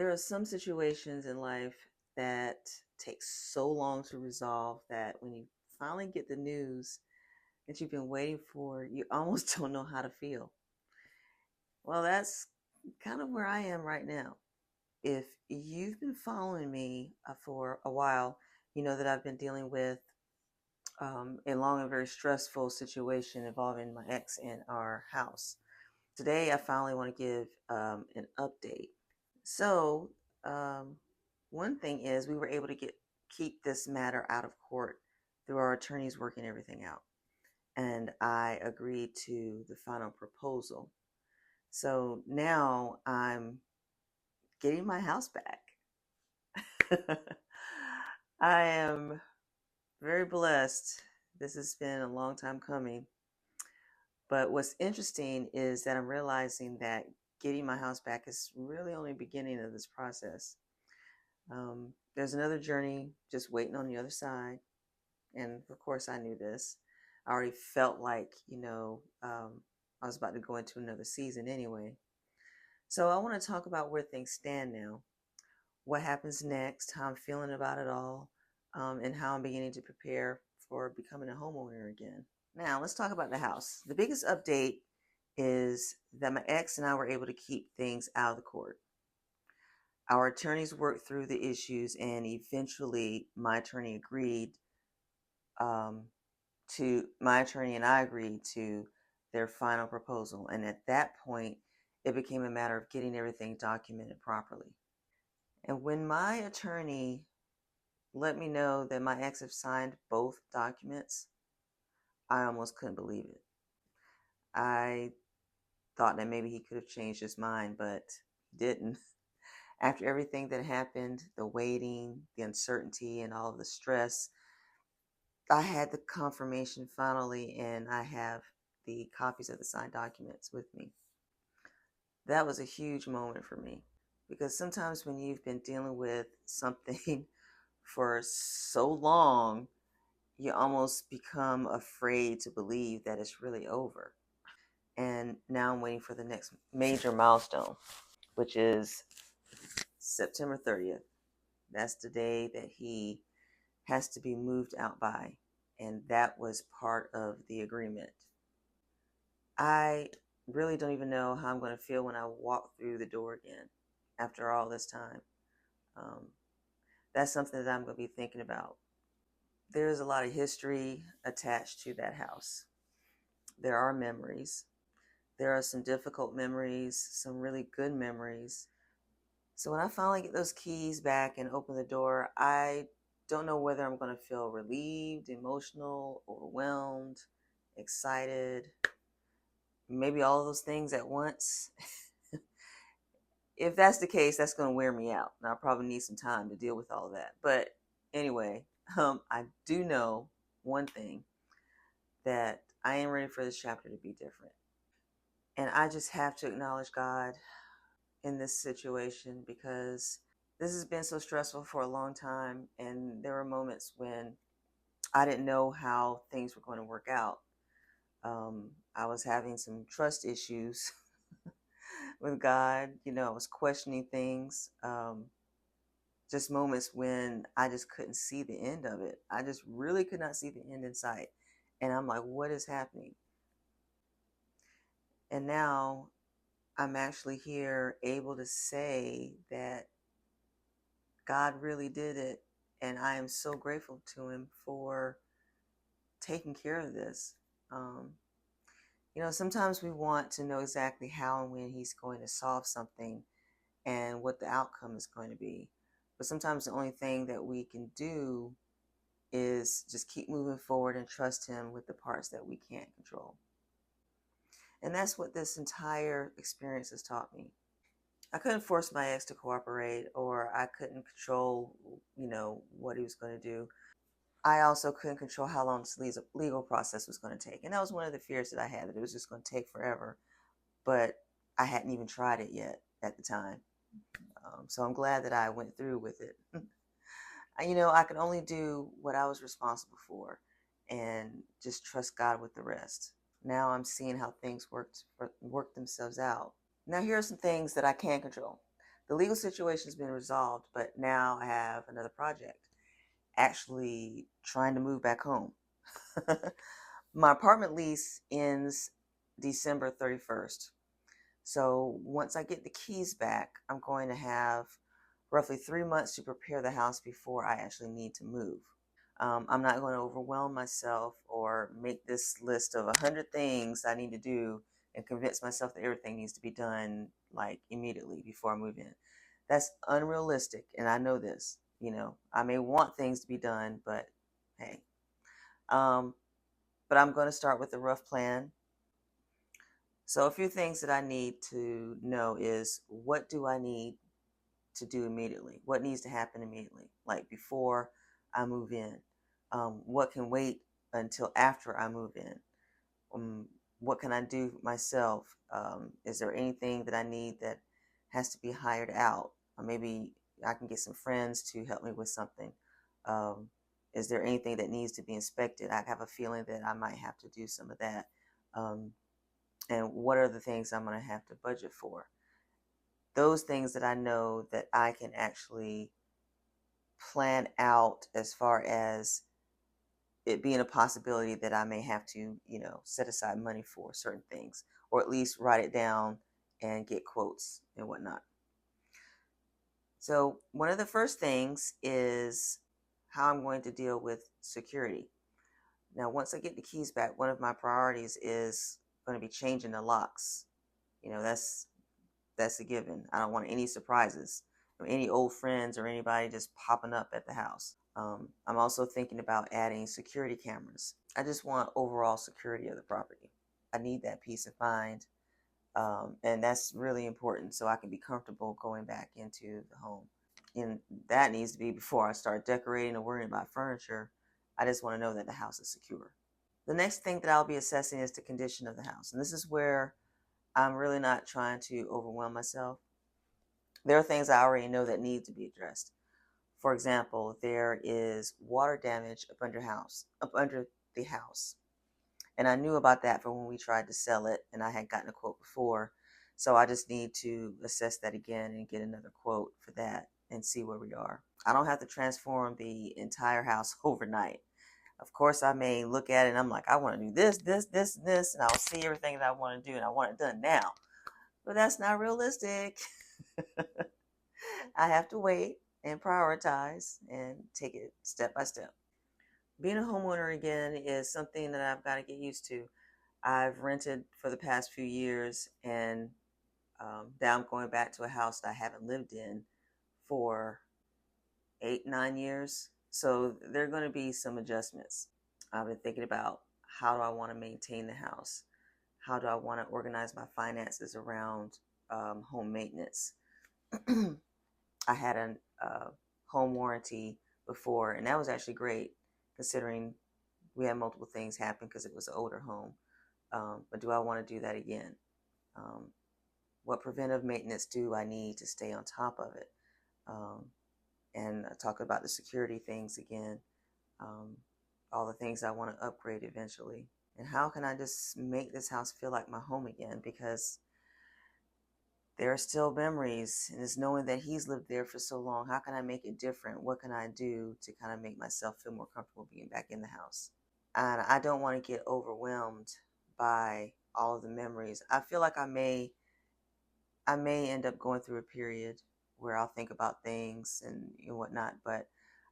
There are some situations in life that take so long to resolve that when you finally get the news that you've been waiting for, you almost don't know how to feel. Well, that's kind of where I am right now. If you've been following me for a while, you know that I've been dealing with a long and very stressful situation involving my ex and our house. Today, I finally want to give an update. So, um, one thing is we were able to keep this matter out of court through our attorneys working everything out, and I agreed to the final proposal. So now I'm getting my house back. I am very blessed. This has been a long time coming. But what's interesting is that I'm realizing that getting my house back is really only the beginning of this process. There's another journey just waiting on the other side. And of course, I knew this. I already felt like, I was about to go into another season anyway. So I want to talk about where things stand now, what happens next, how I'm feeling about it all, and how I'm beginning to prepare for becoming a homeowner again. Now, let's talk about the house. The biggest update is that my ex and I were able to keep things out of the court. Our attorneys worked through the issues, and eventually, um, my attorney and I agreed to their final proposal. And at that point, it became a matter of getting everything documented properly. And when my attorney let me know that my ex had signed both documents, I almost couldn't believe it. I thought that maybe he could have changed his mind, but he didn't. After everything that happened, the waiting, the uncertainty, and all of the stress, I had the confirmation finally, and I have the copies of the signed documents with me. That was a huge moment for me because sometimes when you've been dealing with something for so long, you almost become afraid to believe that it's really over. And now I'm waiting for the next major milestone, which is September 30th. That's the day that he has to be moved out by. And that was part of the agreement. I really don't even know how I'm going to feel when I walk through the door again after all this time. Um, that's something that I'm going to be thinking about. There's a lot of history attached to that house. There are memories. There are some difficult memories, some really good memories. So when I finally get those keys back and open the door, I don't know whether I'm going to feel relieved, emotional, overwhelmed, excited, maybe all of those things at once. If that's the case, that's going to wear me out. And I'll probably need some time to deal with all of that. But anyway, I do know one thing, that I am ready for this chapter to be different. And I just have to acknowledge God in this situation because this has been so stressful for a long time. And there were moments when I didn't know how things were going to work out. I was having some trust issues with God. I was questioning things. Just moments when I just couldn't see the end of it. I just really could not see the end in sight. And I'm like, what is happening? And now I'm actually here able to say that God really did it. And I am so grateful to him for taking care of this. Um, Sometimes we want to know exactly how and when he's going to solve something and what the outcome is going to be. But sometimes the only thing that we can do is just keep moving forward and trust him with the parts that we can't control. And that's what this entire experience has taught me. I couldn't force my ex to cooperate, or I couldn't control, what he was going to do. I also couldn't control how long this legal process was going to take. And that was one of the fears that I had, that it was just going to take forever. But I hadn't even tried it yet at the time. So I'm glad that I went through with it. I could only do what I was responsible for and just trust God with the rest. Now I'm seeing how things work themselves out. Now here are some things that I can control. The legal situation's been resolved, but now I have another project, actually trying to move back home. My apartment lease ends December 31st. So once I get the keys back, I'm going to have roughly 3 months to prepare the house before I actually need to move. I'm not going to overwhelm myself or make this list of 100 things I need to do and convince myself that everything needs to be done like immediately before I move in. That's unrealistic, and I know this. I may want things to be done, but hey. Um, but I'm going to start with a rough plan. So a few things that I need to know is, what do I need to do immediately? What needs to happen immediately, like before I move in? What can wait until after I move in? Um, what can I do myself? Is there anything that I need that has to be hired out? Or maybe I can get some friends to help me with something. Um, is there anything that needs to be inspected? I have a feeling that I might have to do some of that. Um, and what are the things I'm going to have to budget for? Those things that I know that I can actually plan out, as far as it being a possibility that I may have to, set aside money for certain things, or at least write it down and get quotes and whatnot. So one of the first things is how I'm going to deal with security. Now, once I get the keys back, one of my priorities is going to be changing the locks. That's a given. I don't want any surprises from any old friends or anybody just popping up at the house. I'm also thinking about adding security cameras. I just want overall security of the property. I need that peace of mind, and that's really important so I can be comfortable going back into the home. And that needs to be before I start decorating or worrying about furniture. I just want to know that the house is secure. The next thing that I'll be assessing is the condition of the house. And this is where I'm really not trying to overwhelm myself. There are things I already know that need to be addressed. For example, there is water damage up under the house. And I knew about that from when we tried to sell it, and I had gotten a quote before. So I just need to assess that again and get another quote for that and see where we are. I don't have to transform the entire house overnight. Of course, I may look at it and I'm like, I want to do this, this, this, this, and I'll see everything that I want to do and I want it done now. But that's not realistic. I have to wait and prioritize and take it step by step. Being a homeowner again is something that I've got to get used to. I've rented for the past few years, and now I'm going back to a house that I haven't lived in for 8, 9 years. So there are going to be some adjustments. I've been thinking about, how do I want to maintain the house? How do I want to organize my finances around home maintenance? I had a home warranty before, and that was actually great, considering we had multiple things happen because it was an older home. But do I want to do that again? What preventive maintenance do I need to stay on top of it? And talk about the security things again, all the things I want to upgrade eventually. And how can I just make this house feel like my home again? Because there are still memories, and it's knowing that he's lived there for so long. How can I make it different? What can I do to kind of make myself feel more comfortable being back in the house? And I don't want to get overwhelmed by all of the memories. I feel like I may end up going through a period where I'll think about things and whatnot, but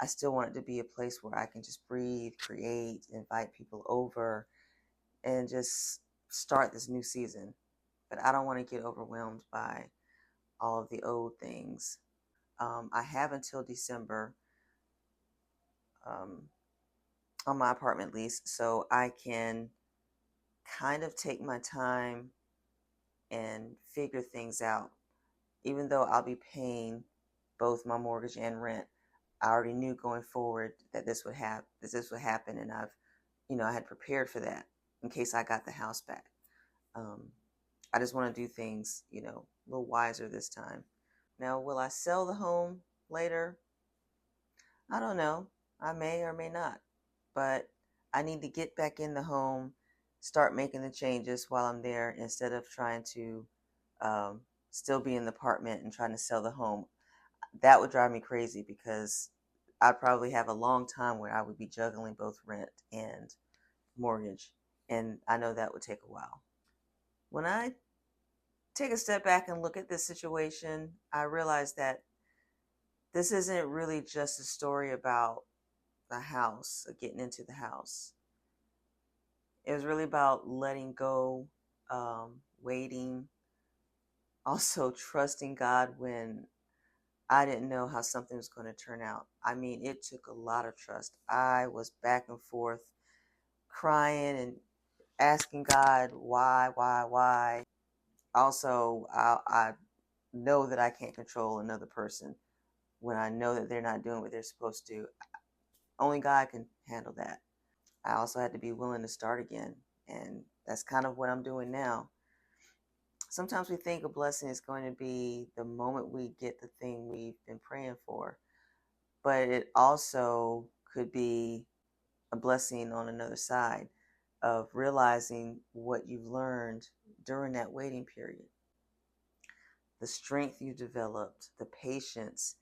I still want it to be a place where I can just breathe, create, invite people over, and just start this new season. But I don't want to get overwhelmed by all of the old things. I have until December on my apartment lease, so I can kind of take my time and figure things out. Even though I'll be paying both my mortgage and rent, I already knew going forward that this would happen, and I had prepared for that in case I got the house back. I just want to do things, a little wiser this time. Now, will I sell the home later? I don't know. I may or may not, but I need to get back in the home, start making the changes while I'm there, instead of trying to still be in the apartment and trying to sell the home. That would drive me crazy because I'd probably have a long time where I would be juggling both rent and mortgage. And I know that would take a while. When I take a step back and look at this situation, I realize that this isn't really just a story about the house, or getting into the house. It was really about letting go, waiting, also trusting God when I didn't know how something was going to turn out. I mean, it took a lot of trust. I was back and forth, crying and asking God, why? Also, I know that I can't control another person when I know that they're not doing what they're supposed to. Only God can handle that. I also had to be willing to start again. And that's kind of what I'm doing now. Sometimes we think a blessing is going to be the moment we get the thing we've been praying for, but it also could be a blessing on another side of realizing what you've learned during that waiting period. The strength you developed, the patience,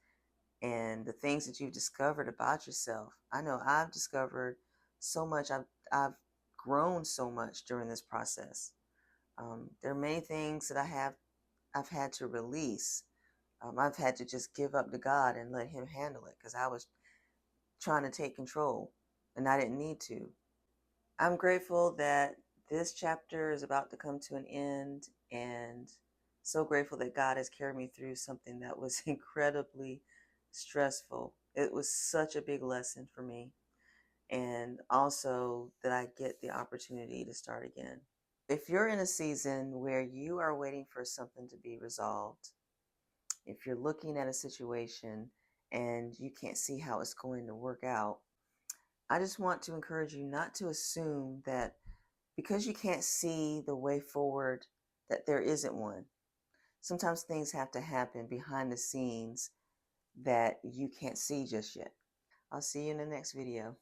and the things that you've discovered about yourself. I know I've discovered so much. I've grown so much during this process. There are many things that I've had to release. I've had to just give up to God and let Him handle it because I was trying to take control and I didn't need to. I'm grateful that this chapter is about to come to an end, and so grateful that God has carried me through something that was incredibly stressful. It was such a big lesson for me, and also that I get the opportunity to start again. If you're in a season where you are waiting for something to be resolved, if you're looking at a situation and you can't see how it's going to work out, I just want to encourage you not to assume that because you can't see the way forward, that there isn't one. Sometimes things have to happen behind the scenes that you can't see just yet. I'll see you in the next video.